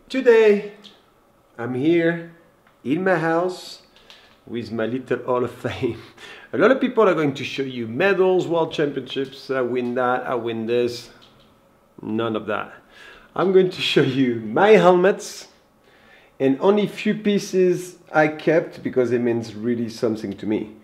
Today I'm here in my house with my little Hall of Fame. A lot of people are going to show you medals, world championships, I win that, I win this. None of that. I'm going to show you my helmets and only few pieces I kept because it means really something to me.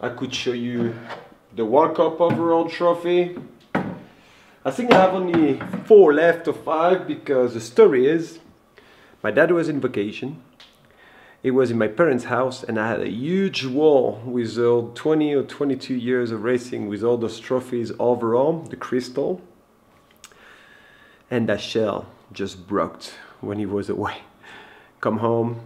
I could show you the World Cup overall trophy. I think I have only 4 left or 5 because the story is my dad was in vacation. It was in my parents' house and I had a huge wall with 20 or 22 years of racing with all those trophies overall, the crystal. And that shell just broke when he was away. Come home.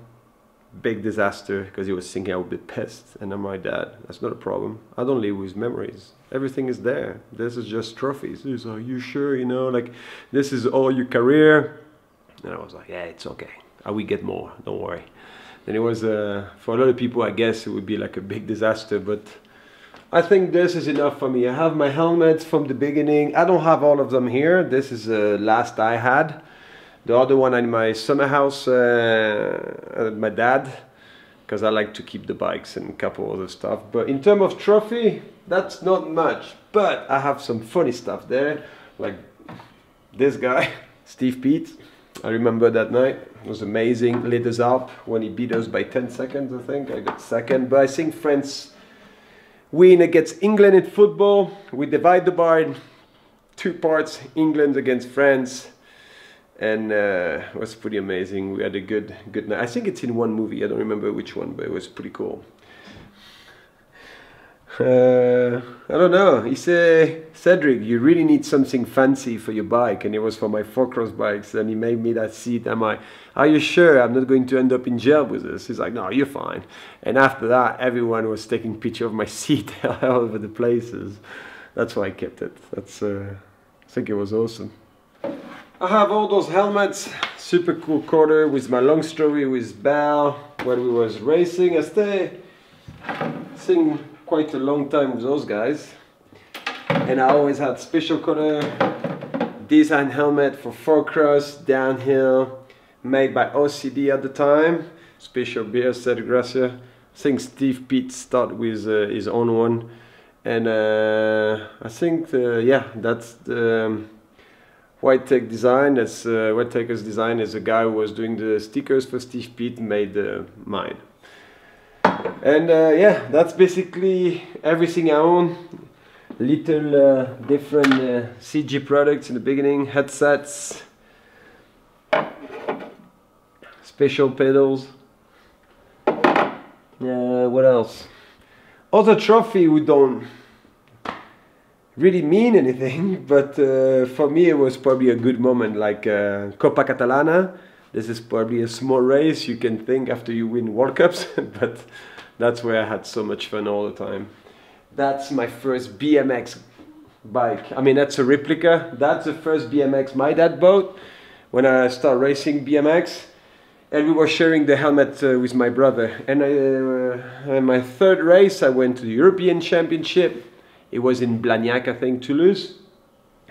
Big disaster because he was thinking I would be pissed, and I'm like, Dad, that's not a problem. I don't live with memories. Everything is there. This is just trophies. He's like, you sure? You know, like this is all your career. And I was like, yeah, it's okay. I will get more. Don't worry. And it was for a lot of people, I guess it would be like a big disaster, but I think this is enough for me. I have my helmets from the beginning. I don't have all of them here. This is the last I had. The other one in my summer house at my dad, because I like to keep the bikes and a couple other stuff. But in terms of trophy, that's not much. But I have some funny stuff there, like this guy, Steve Pete. I remember that night. It was amazing. Lit us up when he beat us by 10 seconds, I think. I got second. But I think France win against England in football. We divide the bar in 2 parts, England against France. And it was pretty amazing. We had a good night. I think it's in one movie. I don't remember which one, but it was pretty cool. I don't know. He said, Cedric, you really need something fancy for your bike. And it was for my 4-cross bikes. And he made me that seat. I'm like, are you sure I'm not going to end up in jail with this? He's like, no, you're fine. And after that, everyone was taking picture of my seat all over the places. That's why I kept it. That's, I think it was awesome. I have all those helmets, super cool quarter with my long story with Bell when we was racing. I stayed quite a long time with those guys. And I always had special color design helmet for 4-cross, downhill, made by OCD at the time. Special beer, Cedric GRACIA. I think Steve Pete started with his own one. And I think, yeah, that's the White Tech design. That's White Tech's design is a guy who was doing the stickers for Steve Pete made mine. And yeah, that's basically everything I own. Little different CG products in the beginning, headsets, special pedals. What else? Other trophy we don't really mean anything, but for me it was probably a good moment, like Coppa Catalana. This is probably a small race you can think after you win World Cups, but that's where I had so much fun all the time. That's my first BMX bike. I mean, that's a replica. That's the first BMX my dad bought when I started racing BMX. And we were sharing the helmet with my brother. And in my 3rd race, I went to the European Championship. It was in Blagnac, I think, Toulouse,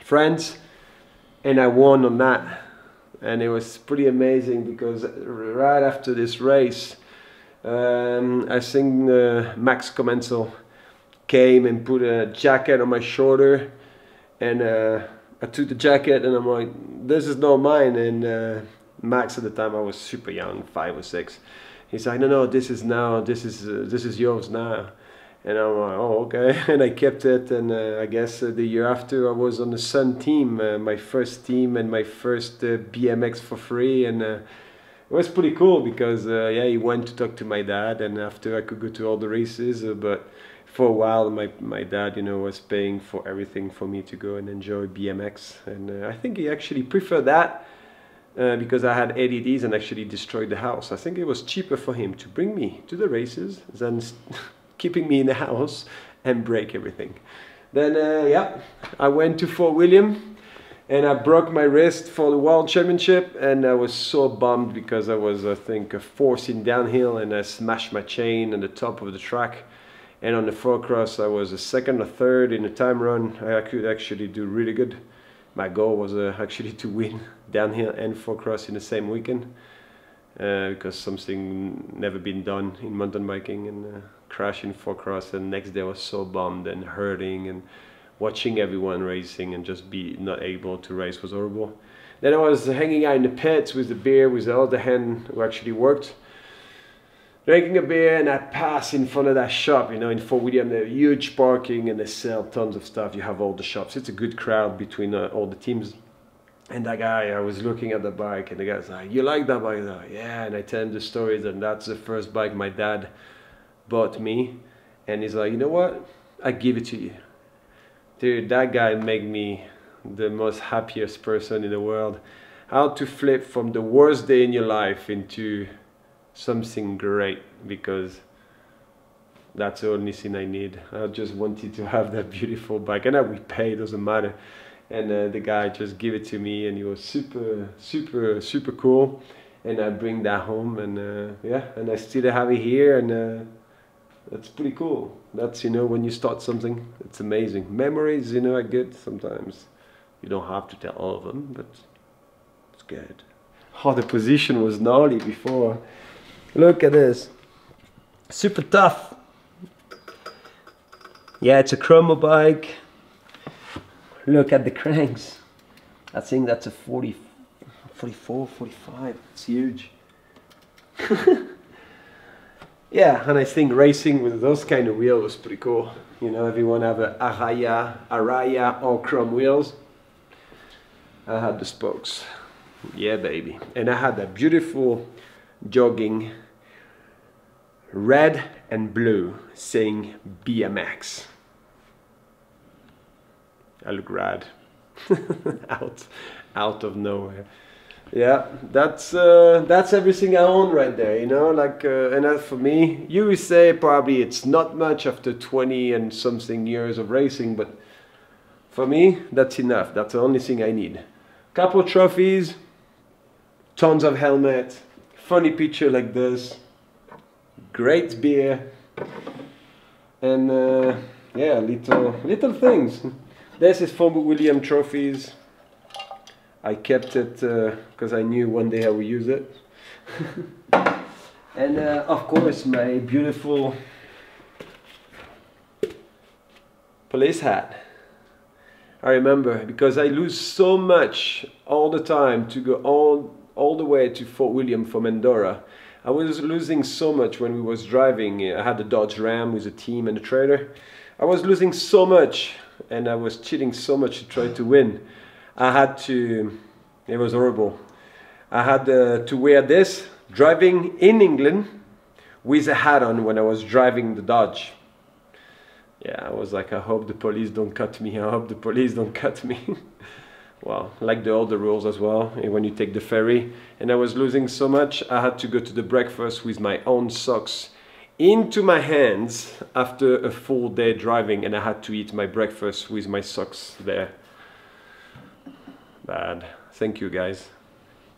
France, and I won on that. And it was pretty amazing because right after this race, I think Max Commensal came and put a jacket on my shoulder, and I took the jacket and I'm like, this is not mine. And Max at the time, I was super young, 5 or 6. He's like, no, this is yours now. And I'm like, oh, okay. And I kept it, and I guess the year after I was on the Sun team, my first team and my first BMX for free, and it was pretty cool because yeah, he went to talk to my dad, and after I could go to all the races, but for a while my dad, you know, was paying for everything for me to go and enjoy BMX, and I think he actually preferred that because I had ADDs and actually destroyed the house. I think it was cheaper for him to bring me to the races than keeping me in the house and break everything. Then yeah, I went to Fort William and I broke my wrist for the World Championship, and I was so bummed because I was, I think, a fourth in downhill and I smashed my chain on the top of the track. And on the 4-cross I was a second or third in the time run. I could actually do really good. My goal was actually to win downhill and 4-cross in the same weekend, because something never been done in mountain biking, and crashing 4-cross, and next day I was so bummed and hurting, and watching everyone racing and just be not able to race was horrible. Then I was hanging out in the pits with the beer with the other hand who actually worked, drinking a beer, and I pass in front of that shop, you know, in Fort William. They're huge parking and they sell tons of stuff. You have all the shops. It's a good crowd between all the teams. And that guy, I was looking at the bike, and the guy's like, "You like that bike?" Like, yeah, and I tell him the stories, and that's the first bike my dad bought me. And he's like, "You know what? I give it to you." Dude, that guy made me the most happiest person in the world. How to flip from the worst day in your life into something great, because that's the only thing I need. I just wanted to have that beautiful bike, and we pay, doesn't matter. And the guy just gave it to me, and he was super cool. And I bring that home, and yeah, and I still have it here, and that's pretty cool. That's, you know, when you start something, it's amazing. Memories, you know, are good sometimes. You don't have to tell all of them, but it's good. Oh, the position was gnarly before. Look at this. Super tough. Yeah, it's a chromo bike. Look at the cranks. I think that's a 40, 44, 45. It's huge. Yeah, and I think racing with those kind of wheels was pretty cool. You know, everyone have a Araya or chrome wheels. I had the spokes. Yeah, baby. And I had a beautiful jogging red and blue saying BMX. I look rad. out of nowhere. Yeah, that's everything I own right there, you know, like, and as for me, you would say probably it's not much after 20 and something years of racing, but for me, that's enough. That's the only thing I need. Couple trophies, tons of helmet, funny picture like this, great beer, and yeah, little things. This is Fort William trophies. I kept it because I knew one day I would use it. And of course my beautiful police hat. I remember, because I lose so much all the time to go all the way to Fort William from Andorra. I was losing so much when we was driving. I had the Dodge Ram with a team and a trailer. I was losing so much, and I was cheating so much to try to win. I had to, it was horrible. I had to wear this driving in England with a hat on when I was driving the Dodge. Yeah, I was like, I hope the police don't cut me. I hope the police don't cut me. Well, like the older rules as well, when you take the ferry. And I was losing so much, I had to go to the breakfast with my own socks into my hands after a full day driving, and I had to eat my breakfast with my socks there. Bad. Thank you, guys.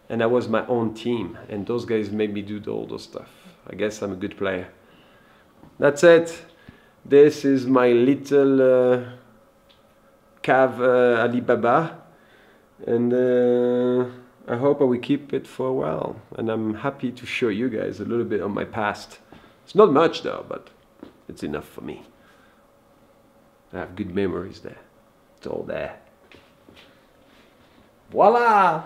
And I was my own team, and those guys made me do all those stuff. I guess I'm a good player. That's it. This is my little cave Alibaba, and I hope I will keep it for a while. And I'm happy to show you guys a little bit of my past. It's not much though, but it's enough for me. I have good memories there. It's all there. Voila!